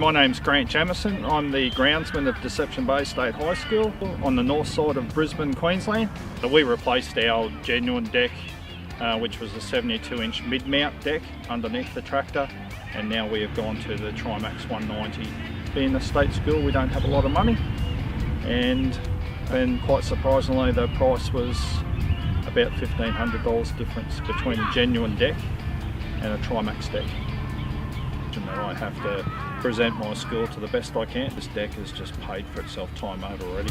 my name's Grant Jamieson. I'm the groundsman of Deception Bay State High School on the north side of Brisbane, Queensland. So we replaced our genuine deck, which was a 72-inch mid-mount deck underneath the tractor, and now we have gone to the Trimax 190. Being a state school, we don't have a lot of money, and quite surprisingly the price was about $1,500 difference between a genuine deck and a Trimax deck. And that I have to present my school to the best I can. This deck has just paid for itself time over already.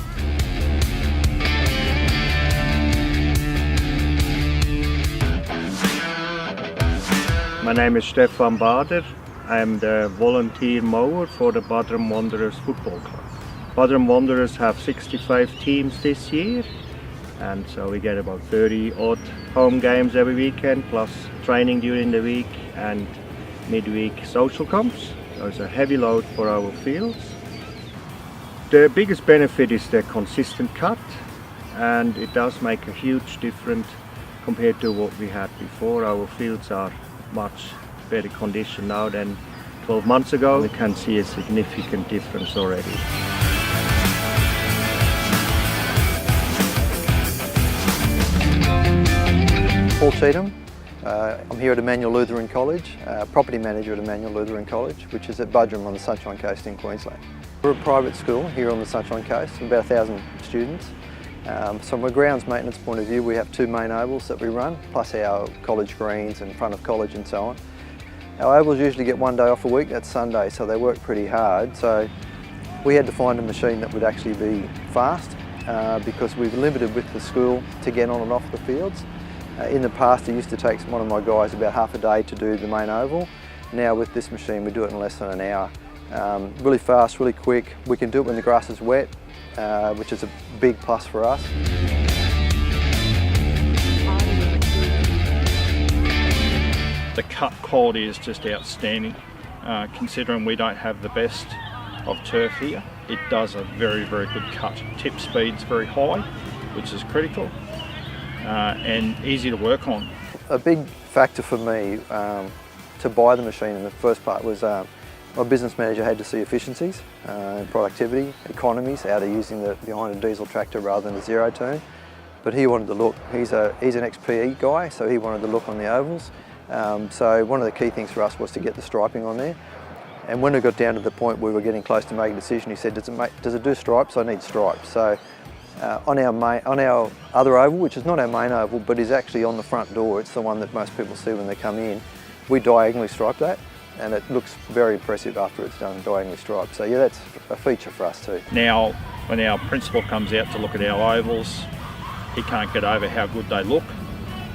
My name is Stefan Bader. I am the volunteer mower for the Bodrum Wanderers Football Club. Bodrum Wanderers have 65 teams this year, and so we get about 30 odd home games every weekend, plus training during the week and midweek social comps. So it's a heavy load for our fields. The biggest benefit is the consistent cut, and it does make a huge difference compared to what we had before. Our fields are much better condition now than 12 months ago. We can see a significant difference already. Paul Cheatham. I'm here at Emmanuel Lutheran College, property manager at Emmanuel Lutheran College, which is at Bodrum on the Sunshine Coast in Queensland. We're a private school here on the Sunshine Coast, about 1,000 students. So from a grounds maintenance point of view, we have 2 main ovals that we run, plus our college greens in front of college and so on. Our ovals usually get 1 day off a week, that's Sunday, so they work pretty hard. So we had to find a machine that would actually be fast because we were limited with the school to get on and off the fields. In the past, it used to take one of my guys about half a day to do the main oval. Now with this machine, we do it in less than an hour. Really fast, really quick. We can do it when the grass is wet, which is a big plus for us. The cut quality is just outstanding. Considering we don't have the best of turf here, it does a very, very good cut. Tip speed's very high, which is critical. And easy to work on. A big factor for me to buy the machine in the first part was my business manager had to see efficiencies, productivity, economies out of using the behind a diesel tractor rather than a zero turn. But he wanted to look. He's an ex-PE guy, so he wanted to look on the ovals. So one of the key things for us was to get the striping on there. And when it got down to the point we were getting close to making a decision, he said, does it do stripes? I need stripes. So on our other oval, which is not our main oval, but is actually on the front door, it's the one that most people see when they come in, we diagonally stripe that, and it looks very impressive after it's done diagonally striped. So yeah, that's a feature for us too. Now, when our principal comes out to look at our ovals, he can't get over how good they look.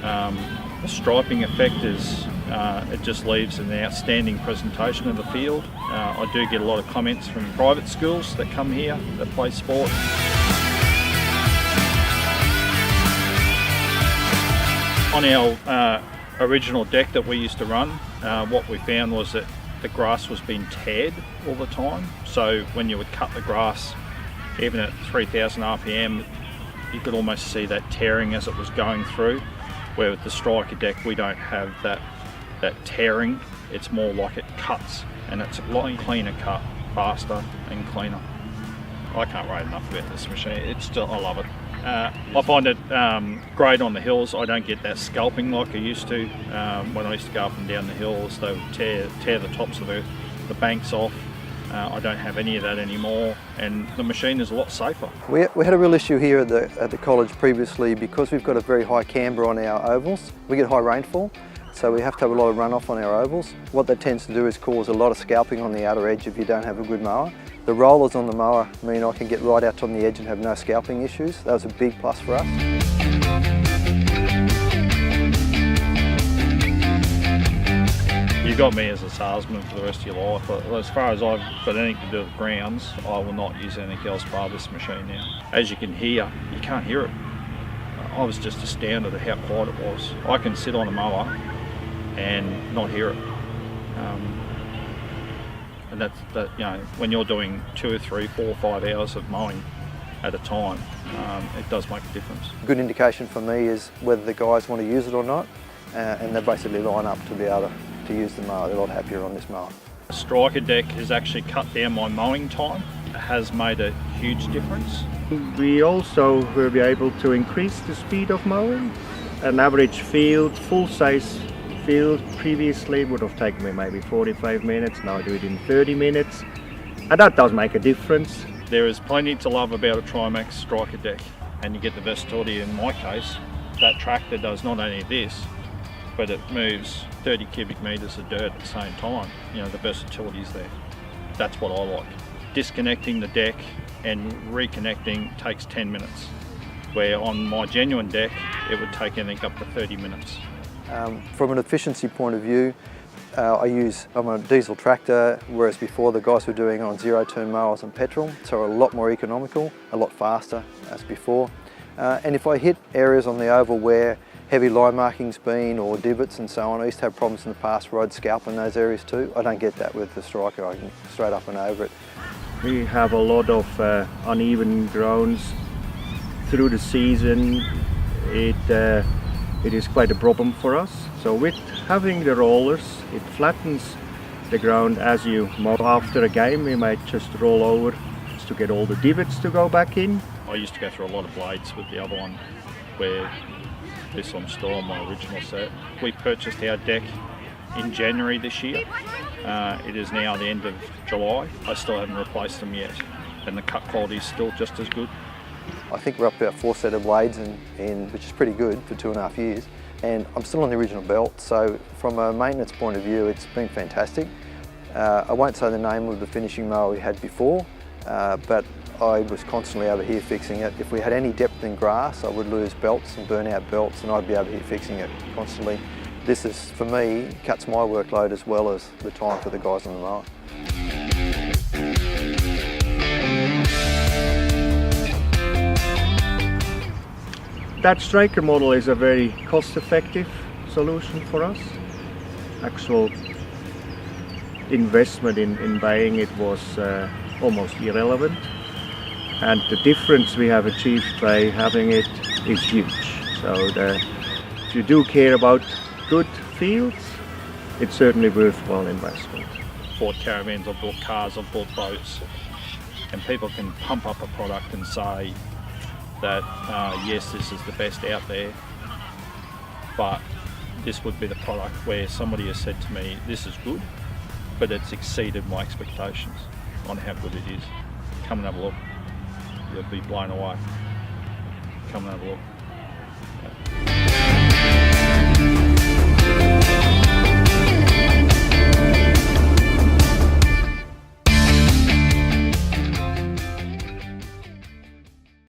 The striping effect is, it just leaves an outstanding presentation of the field. I do get a lot of comments from private schools that come here that play sport. On our original deck that we used to run, what we found was that the grass was being teared all the time. So when you would cut the grass, even at 3,000 RPM, you could almost see that tearing as it was going through. Where with the Striker deck, we don't have that tearing. It's more like it cuts, and it's a lot cleaner cut, faster and cleaner. I can't rate enough about this machine. I love it. I find it great on the hills. I don't get that scalping like I used to when I used to go up and down the hills. They would tear the tops of the banks off. I don't have any of that anymore, and the machine is a lot safer. We had a real issue here at the college previously because we've got a very high camber on our ovals. We get high rainfall, so we have to have a lot of runoff on our ovals. What that tends to do is cause a lot of scalping on the outer edge if you don't have a good mower. The rollers on the mower mean I can get right out on the edge and have no scalping issues. That was a big plus for us. You got me as a salesman for the rest of your life. As far as I've got anything to do with grounds, I will not use anything else bar this machine now. As you can hear, you can't hear it. I was just astounded at how quiet it was. I can sit on a mower and not hear it. And that, you know, when you're doing 2 or 3, 4 or 5 hours of mowing at a time, it does make a difference. A good indication for me is whether the guys want to use it or not, and they basically line up to be able to use the mower. They're a lot happier on this mower. A striker deck has actually cut down my mowing time. It has made a huge difference. We also will be able to increase the speed of mowing. An average field, full-size field, previously would have taken me maybe 45 minutes, now I do it in 30 minutes, and that does make a difference. There is plenty to love about a Trimax Striker deck, and you get the versatility. In my case, that tractor does not only this, but it moves 30 cubic metres of dirt at the same time. You know, the versatility is there. That's what I like. Disconnecting the deck and reconnecting takes 10 minutes, where on my genuine deck, it would take anything up to 30 minutes. From an efficiency point of view, I'm a diesel tractor, whereas before the guys were doing it on zero-turn mowers and petrol, so a lot more economical, a lot faster as before. And if I hit areas on the oval where heavy line marking's been, or divots and so on, I used to have problems in the past where I'd scalp in those areas too. I don't get that with the Striker, I can straight up and over it. We have a lot of uneven grounds through the season. It is quite a problem for us. So with having the rollers, it flattens the ground as you mow. After a game, we might just roll over to get all the divots to go back in. I used to go through a lot of blades with the other one, where this one still on my original set. We purchased our deck in January this year. It is now the end of July. I still haven't replaced them yet, and the cut quality is still just as good. I think we're up to about 4 set of blades, which is pretty good for 2.5 years. And I'm still on the original belt, so from a maintenance point of view, it's been fantastic. I won't say the name of the finishing mower we had before, but I was constantly over here fixing it. If we had any depth in grass, I would lose belts and burn out belts, and I'd be over here fixing it constantly. This is, for me, cuts my workload as well as the time for the guys on the mower. That Striker model is a very cost-effective solution for us. Actual investment in buying it was almost irrelevant, and the difference we have achieved by having it is huge. So if you do care about good fields, it's certainly worthwhile investment. I've bought caravans, I've bought cars, I've bought boats, and people can pump up a product and say that yes, this is the best out there, but this would be the product where somebody has said to me, this is good, but it's exceeded my expectations on how good it is. Come and have a look. You'll be blown away. Come and have a look.